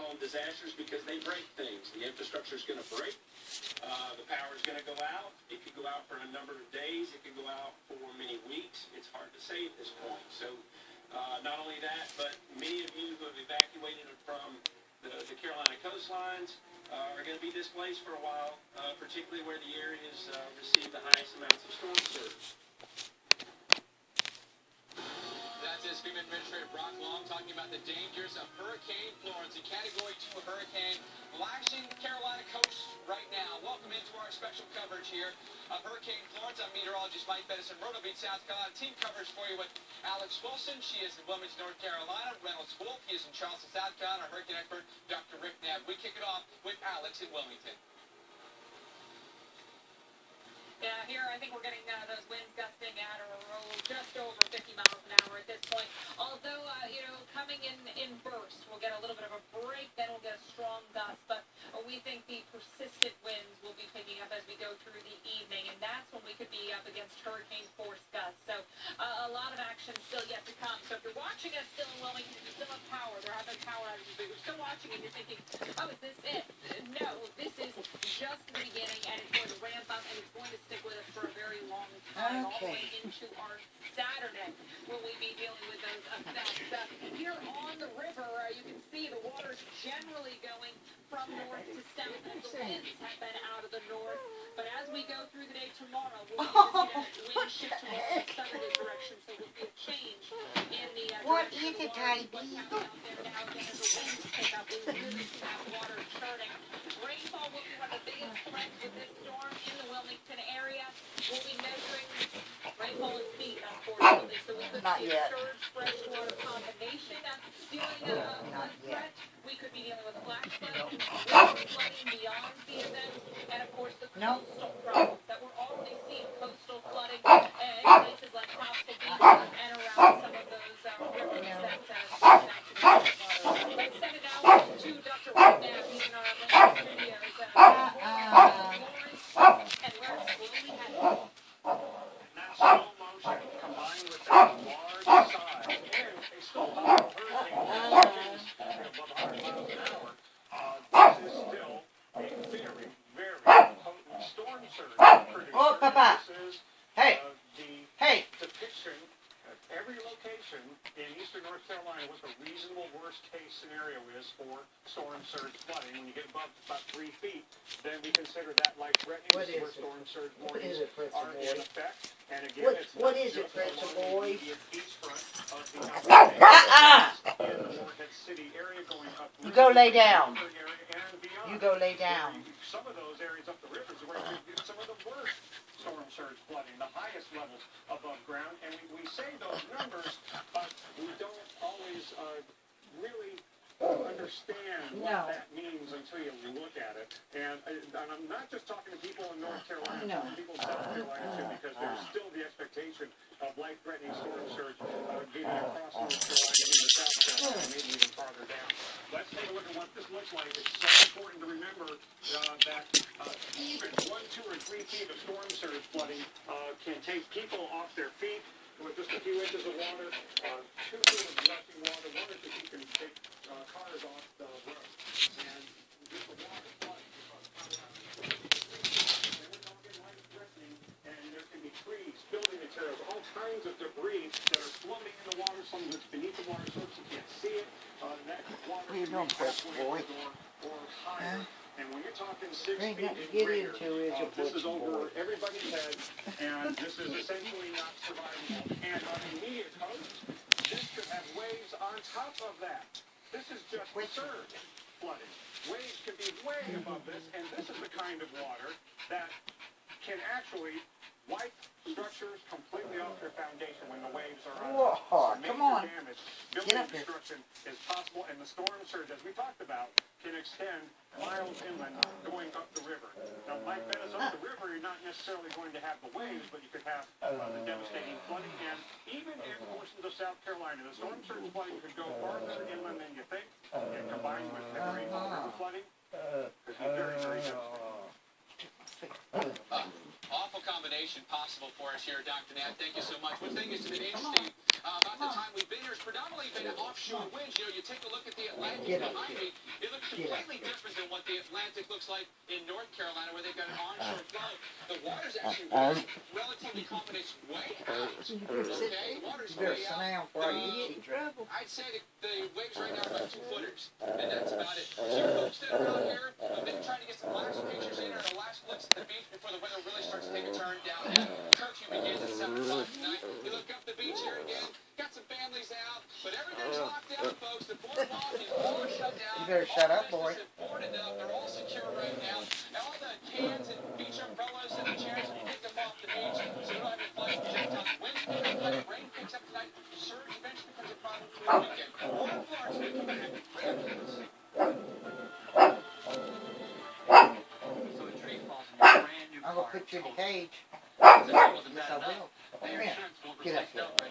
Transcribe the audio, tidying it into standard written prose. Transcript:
call them disasters because they break things. The infrastructure is going to break. The power is going to go out. It could go out for a number of days. It could go out for many weeks. It's hard to say at this point. So not only that, but many of you who have evacuated from the Carolina coastlines are going to be displaced for a while, particularly where the areas receive the highest amounts of storm surge. That's FEMA Administrator Brock Long talking about the dangers of Hurricane Florence, a Category 2 hurricane lashing the Carolina coast right now. Welcome into our special coverage here of Hurricane Florence. I'm meteorologist Mike Bedison, Myrtle Beach, South Carolina. Team coverage for you with Alex Wilson. She is in Wilmington, North Carolina. Reynolds Wolf, he is in Charleston, South Carolina. Our hurricane expert, Dr. Rick Knapp. We kick it off with Alex in Wilmington. Yeah, here I think we're getting those winds gusting at or just over 50 miles an hour at this point. Although, coming in bursts, we'll get a little bit of a break, then we'll get a strong gust. But we think the persistent winds will be picking up as we go through the evening, and that's when we could be up against hurricane force gusts. So a lot of action still yet to come. So if you're watching us still in Wilmington, you still have power. There have been power outages, but you're still watching and you're thinking, oh, is this it? No, this is just the beginning, and it's going to ramp up, and it's going to stick with us for a very long time, all the way into our Saturday, when we be dealing with those effects. Here on the river, you can see the water's generally going from north to south, as the winds have been out of the north. But as we go through the day tomorrow, we'll see that wind shift to the southerly direction, so we'll see a change in the direction of the water. What's happening out there now, again, as the winds pick up, we really see that water turning. Rainfall will be one of the biggest threats with this storm in the Wilmington area. We'll be measuring rainfall in feet, unfortunately, so we could see a surge freshwater combination dealing with a threat. We could be dealing with flash flooding, flooding beyond the event, and of course the coastal problems that we're already seeing, coastal flooding in places like Coastal Beach and around some of those rivers that connect to the water. Let's send it out to Dr. Rick Knapp. He's in our studios. Florence, and where it's slowly heading. That slow motion combined with that large size and a still powerful hurricane above 100 miles an hour, this is still a very, very potent storm surge producer. Oh, Papa. This is Hey. the depiction of every location in eastern North Carolina what the reasonable worst case scenario is for storm surge flooding. When you get above about 3 feet, then we consider that life-threatening. This is where storm surge warnings are in effect. And again, What is it, Pretzel Boy? You go lay down. You go lay down. Some of those areas up the rivers where you get some of the worst storm surge flooding, the highest levels above ground. And we say those numbers, but we don't always really understand what that means until you look at it. And I'm not just talking to people in North Carolina, I'm talking to people in South Carolina too, because there's still the expectation of life-threatening storm surge getting across North Carolina into South Carolina, maybe even farther down. Let's take a look at what this looks like. It's so important to remember that even 1, 2, or 3 feet of storm surge flooding can take people off their feet with just a few inches of water, 2 feet of rushing water, 1 or 2 feet can take cars off the road. And just the water flooding then we're talking life-threatening, and there can be trees, building materials, all kinds of debris that are floating in the water, some that's beneath the water surface, you can't see it. That water What are you doing, Pretzel Boy? Or higher. And when you're talking 6 Ain't feet nothing to and get greater, into, is it, this is Pretzel over Boy? everybody's head, and this is essentially not survivable. And on the immediate coast, this could have waves on top of that. This is just surge flooding. Waves could be way above this, and this is the kind of water that can actually wipe structures completely off their foundation when the waves are on. Whoa, come on. Damage, building destruction is possible, and the storm surge, as we talked about, can extend miles inland going up the river. Now, like Venice up the river, you're not necessarily going to have the waves, but you could have the devastating flooding. And even in portions of South Carolina, the storm surge flooding could go farther inland than you think, and combined with heavy river flooding, could be very, very devastating. Awful combination possible for us here, Dr. Knapp. Thank you so much. One thing that's been interesting about throughout the time we've been here, it's predominantly been offshore winds. You know, you take a look at the Atlantic Get up. behind me, it looks completely different than what the Atlantic looks like in North Carolina, where they've got an onshore flow. The water's actually relatively calm, and it's way out. Okay, the water's You better way sit out. down before you get in trouble. I'd say that the waves right now are about 2 footers, and that's about it. So you folks that are out here, I've been trying to get some last pictures in, or the last looks at the beach before the weather really starts to take a turn down as curfew begins at 7 o'clock tonight. You look up the beach here again, got some families out, but everything's locked down, folks. The boardwalk is all shut down. You better shut up, boy. All the businesses are boarded up. They're all secure right now. And all the cans and beach umbrellas and the chairs, you take them off the beach, so you don't have your flight jet time. Winds pick up tonight, rain picks up tonight, surge eventually becomes a problem for the weekend. More in Florence, we come back. Great news. So a tree falls in your brand new I'm car. gonna put you in the cage. It wasn't Yes, bad I enough. will. Their Come here. insurance won't Get up replace here. no